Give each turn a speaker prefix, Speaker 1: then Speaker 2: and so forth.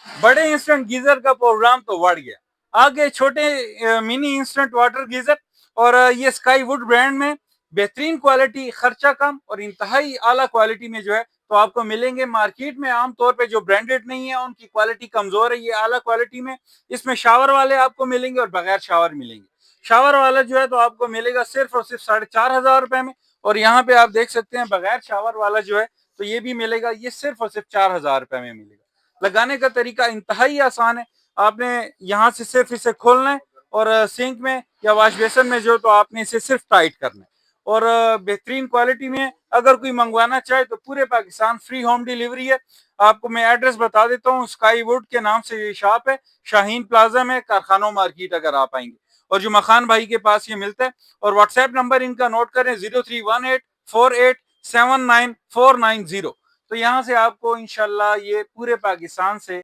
Speaker 1: बड़े instant geyser का programme तो बढ़ गया। आगे छोटे मिनी इंस्टेंट वाटर गीजर और ये स्काई वुड ब्रांड में बेहतरीन क्वालिटी, खर्चा कम और इंतहाई आला क्वालिटी में जो है तो आपको मिलेंगे। मार्केट में आमतौर पे जो ब्रांडेड नहीं है उनकी क्वालिटी कमजोर है, ये आला क्वालिटी में। इसमें शावर वाले आपको मिलेंगे और बगैर शावर मिलेंगे। शावर वाला जो है तो आपको मिलेगा सिर्फ और सिर्फ 4,500 रुपए में। और यहाँ पे आप देख सकते हैं बगैर शावर वाला जो है तो ये भी मिलेगा, ये सिर्फ और सिर्फ 4,000 रुपए में मिलेगा। लगाने का तरीका इंतहाई आसान है। आपने यहाँ से सिर्फ इसे खोलना है और सिंक में या वॉश बेसन में जो तो आपने इसे सिर्फ टाइट करना है। और बेहतरीन क्वालिटी में अगर कोई मंगवाना चाहे तो पूरे पाकिस्तान फ्री होम डिलीवरी है। आपको मैं एड्रेस बता देता हूँ, स्काई वुड के नाम से ये शॉप है, शाहीन प्लाजा में, कारखानों मार्केट अगर आप आएंगे। और जो मखान भाई के पास ये मिलता है। और व्हाट्सएप नंबर इनका नोट करें, 031848794990। तो यहाँ से आपको इंशाल्लाह ये पूरे पाकिस्तान से